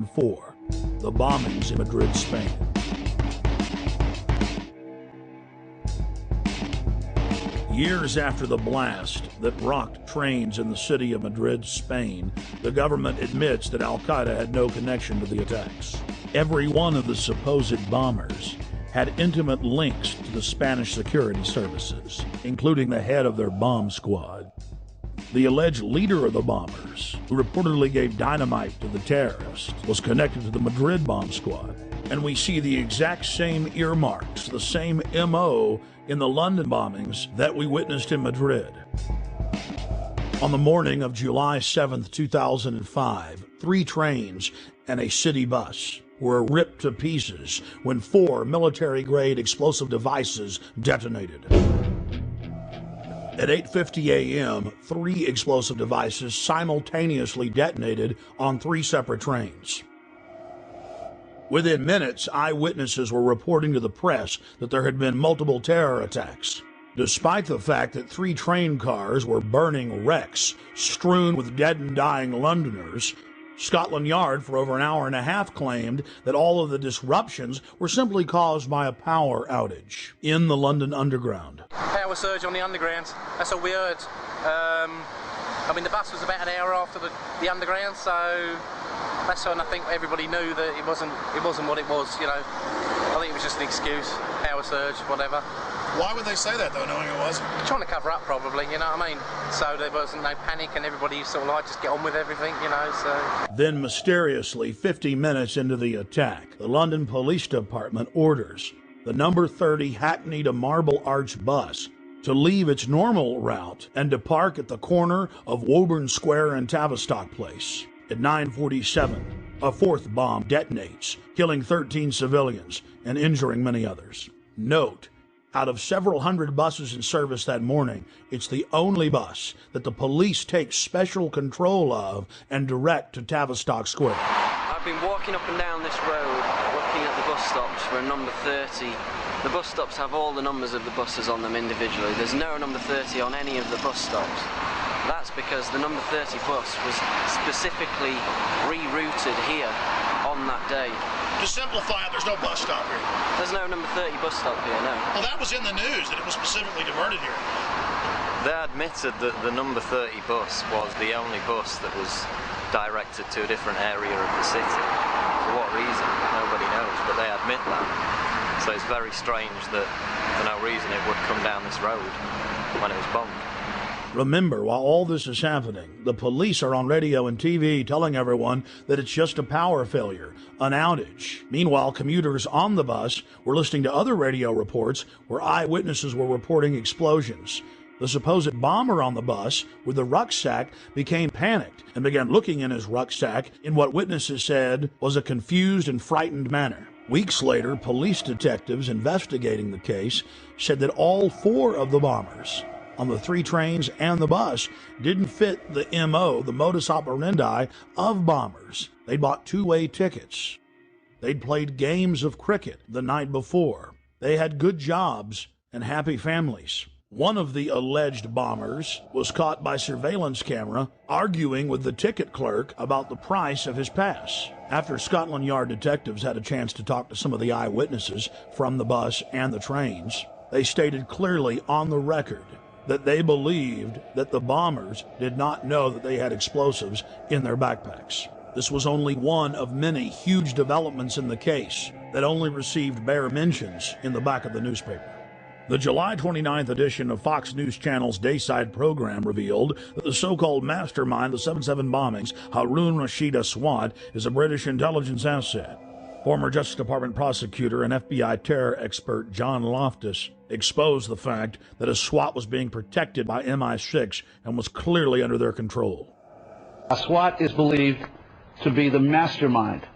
2004, the bombings in Madrid, Spain. Years after the blast that rocked trains in the city of Madrid, Spain, the government admits that al-Qaeda had no connection to the attacks. Every one of the supposed bombers had intimate links to the Spanish security services, including the head of their bomb squad. The alleged leader of the bombers, who reportedly gave dynamite to the terrorists, was connected to the Madrid bomb squad. And we see the exact same earmarks, the same MO in the London bombings that we witnessed in Madrid. On the morning of July 7th, 2005, 3 trains and a city bus were ripped to pieces when 4 military-grade explosive devices detonated. At 8:50 a.m., 3 explosive devices simultaneously detonated on 3 separate trains. Within minutes, eyewitnesses were reporting to the press that there had been multiple terror attacks. Despite the fact that 3 train cars were burning wrecks strewn with dead and dying Londoners, Scotland Yard for over an hour and a half claimed that all of the disruptions were simply caused by a power outage in the London Underground. Power surge on the Underground, that's all we heard. I mean, the bus was about an hour after the Underground, so that's when I think everybody knew that it wasn't what it was, you know. I think it was just an excuse, power surge, whatever. Why would they say that, though, knowing it wasn't? Trying to cover up, probably, you know what I mean? So there wasn't no panic and everybody sort of like just get on with everything, you know, so. Then mysteriously, 50 minutes into the attack, the London Police Department orders the number 30 Hackney to Marble Arch bus to leave its normal route and to park at the corner of Woburn Square and Tavistock Place. At 9:47, a 4th bomb detonates, killing 13 civilians and injuring many others. Note, out of several hundred buses in service that morning, it's the only bus that the police take special control of and direct to Tavistock Square. I've been walking up and down this road, looking at the bus stops for a number 30. The bus stops have all the numbers of the buses on them individually. There's no number 30 on any of the bus stops. That's because the number 30 bus was specifically rerouted here on that day. To simplify it, there's no bus stop here. There's no number 30 bus stop here, no. Well, that was in the news, that it was specifically diverted here. They admitted that the number 30 bus was the only bus that was directed to a different area of the city. For what reason? Nobody knows, but they admit that. So it's very strange that for no reason it would come down this road when it was bombed. Remember, while all this is happening, the police are on radio and TV telling everyone that it's just a power failure, an outage. Meanwhile, commuters on the bus were listening to other radio reports where eyewitnesses were reporting explosions. The supposed bomber on the bus with the rucksack became panicked and began looking in his rucksack in what witnesses said was a confused and frightened manner. Weeks later, police detectives investigating the case said that all 4 of the bombers on the 3 trains and the bus didn't fit the MO, the modus operandi of bombers. They'd bought 2-way tickets. They'd played games of cricket the night before. They had good jobs and happy families. One of the alleged bombers was caught by surveillance camera arguing with the ticket clerk about the price of his pass. After Scotland Yard detectives had a chance to talk to some of the eyewitnesses from the bus and the trains, they stated clearly on the record that they believed that the bombers did not know that they had explosives in their backpacks. This was only one of many huge developments in the case that only received bare mentions in the back of the newspaper. The July 29th edition of Fox News Channel's Dayside program revealed that the so-called mastermind of the 7/7 bombings, Harun Rashid Aswad, is a British intelligence asset. Former Justice Department prosecutor and FBI terror expert John Loftus exposed the fact that Aswad was being protected by MI6 and was clearly under their control. Aswad is believed to be the mastermind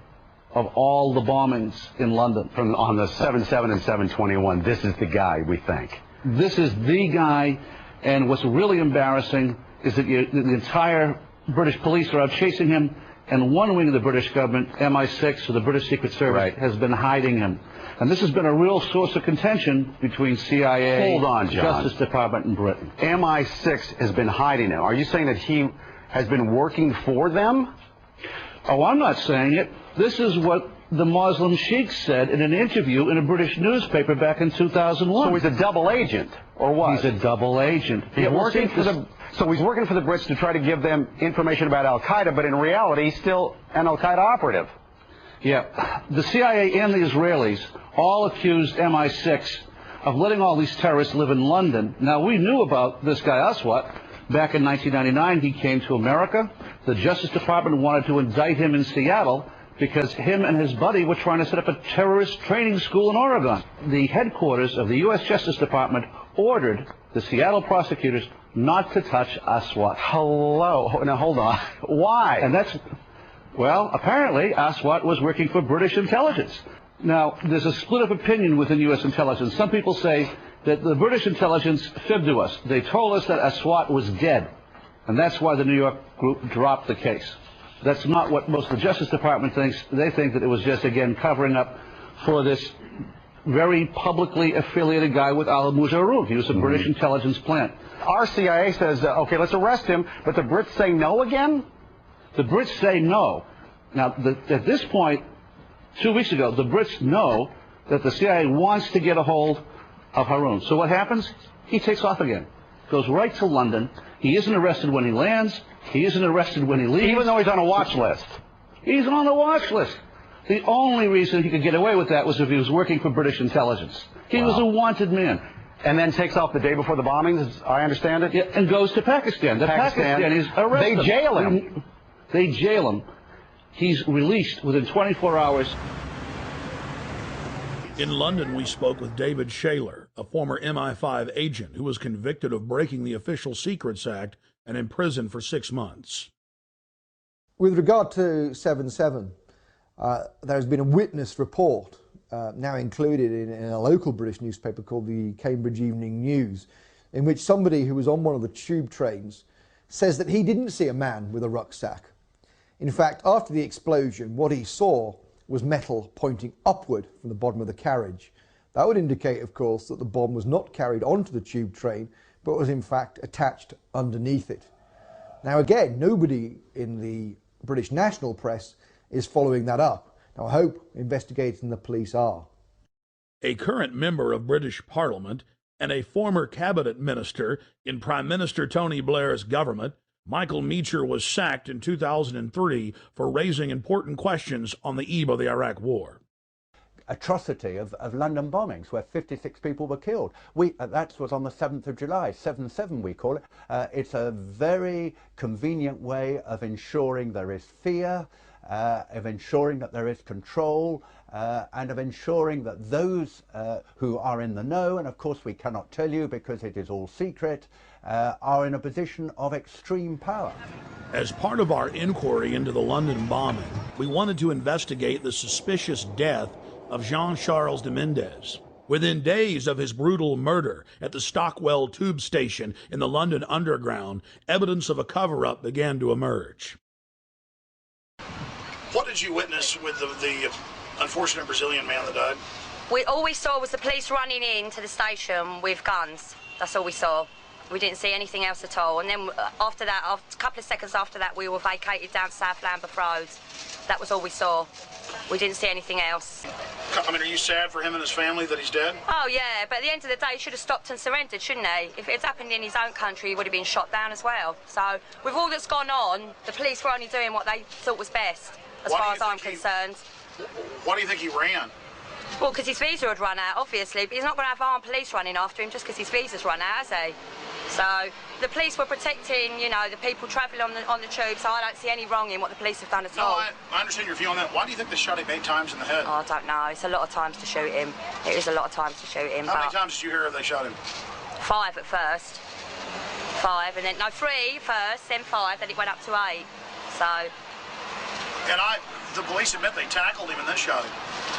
of all the bombings in London. On the 7/7 and 7/21, this is the guy, we think. This is the guy, and what's really embarrassing is that the entire British police are out chasing him, and one wing of the British government, MI6, or the British Secret Service, has been hiding him. And this has been a real source of contention between CIA, Hold on, John. Justice Department, and Britain. MI6 has been hiding him. Are you saying that he has been working for them? Oh, I'm not saying it. This is what the Muslim sheikh said in an interview in a British newspaper back in 2001. So he's a double agent, or what? He's a double agent. He's working for so he's working for the Brits to try to give them information about Al-Qaeda, but in reality, he's still an Al-Qaeda operative. Yeah. The CIA and the Israelis all accused MI6 of letting all these terrorists live in London. Now, we knew about this guy Aswat. Back in 1999, he came to America. The Justice Department wanted to indict him in Seattle because him and his buddy were trying to set up a terrorist training school in Oregon. The headquarters of the U.S. Justice Department ordered the Seattle prosecutors not to touch Aswat. Hello. Now, hold on. Why? And that's, well, apparently Aswat was working for British intelligence. Now, there's a split of opinion within U.S. intelligence. Some people say that the British intelligence fibbed to us. They told us that Aswat was dead, and that's why the New York group dropped the case. That's not what most of the Justice Department thinks. They think that it was just, again, covering up for this very publicly affiliated guy with al-Mujaroon. He was a British intelligence plant. Our CIA says, okay, let's arrest him, but the Brits say no again? The Brits say no. Now, at this point, 2 weeks ago, the Brits know that the CIA wants to get a hold of Haroon. So what happens? He takes off again. Goes right to London. He isn't arrested when he lands. He isn't arrested when he leaves. Even though he's on a watch list. He's on the watch list. The only reason he could get away with that was if he was working for British intelligence. He was a wanted man. And then takes off the day before the bombings, as I understand it? Yeah, and goes to Pakistan. The Pakistanis arrest him. They jail him. They jail him. He's released within 24 hours. In London, we spoke with David Shaler, a former MI5 agent who was convicted of breaking the Official Secrets Act and imprisoned for 6 months. With regard to 7/7, there's been a witness report now included in a local British newspaper called the Cambridge Evening News, in which somebody who was on one of the tube trains says that he didn't see a man with a rucksack. In fact, after the explosion, what he saw was metal pointing upward from the bottom of the carriage. That would indicate, of course, that the bomb was not carried onto the tube train, but was in fact attached underneath it. Now again, nobody in the British national press is following that up. Now I hope investigators and the police are. A current member of British Parliament and a former cabinet minister in Prime Minister Tony Blair's government, Michael Meacher, was sacked in 2003 for raising important questions on the eve of the Iraq War. Atrocity of London bombings where 56 people were killed. That was on the 7th of July, 7/7 we call it. It's a very convenient way of ensuring there is fear, of ensuring that there is control, and of ensuring that those who are in the know, and of course we cannot tell you because it is all secret, are in a position of extreme power. As part of our inquiry into the London bombing, we wanted to investigate the suspicious death of Jean-Charles de Mendes. Within days of his brutal murder at the Stockwell tube station in the London Underground, evidence of a cover-up began to emerge. What did you witness with the unfortunate Brazilian man that died? All we saw was the police running into the station with guns. That's all we saw. We didn't see anything else at all. And then after that, a couple of seconds after that, we were vacated down South Lambeth Road. That was all we saw. We didn't see anything else. I mean, are you sad for him and his family that he's dead? Oh, yeah, but at the end of the day, he should have stopped and surrendered, shouldn't he? If it had happened in his own country, he would have been shot down as well. So, with all that's gone on, the police were only doing what they thought was best, as far as I'm concerned. Why do you think he ran? Well, because his visa had run out, obviously, but he's not going to have armed police running after him just because his visa's run out, has he? So the police were protecting, you know, the people travelling on the tube, so I don't see any wrong in what the police have done at all. I understand your view on that. Why do you think they shot him 8 times in the head? Oh, I don't know. It's a lot of times to shoot him. It is a lot of times to shoot him. How many times did you hear they shot him? 5 at first. 5, and then, no, 3 first, then 5, then it went up to 8. So... And the police admit they tackled him and then shot him.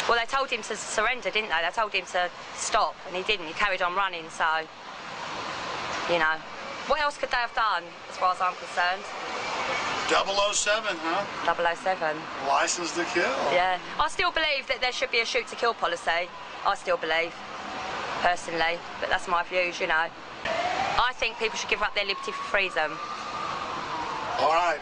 Well, they told him to surrender, didn't they? They told him to stop, and he didn't. He carried on running, so... You know, what else could they have done, as far as I'm concerned? 007, huh? 007. License to kill. Yeah. I still believe that there should be a shoot-to-kill policy. I still believe, personally. But that's my views, you know. I think people should give up their liberty for freedom. All right.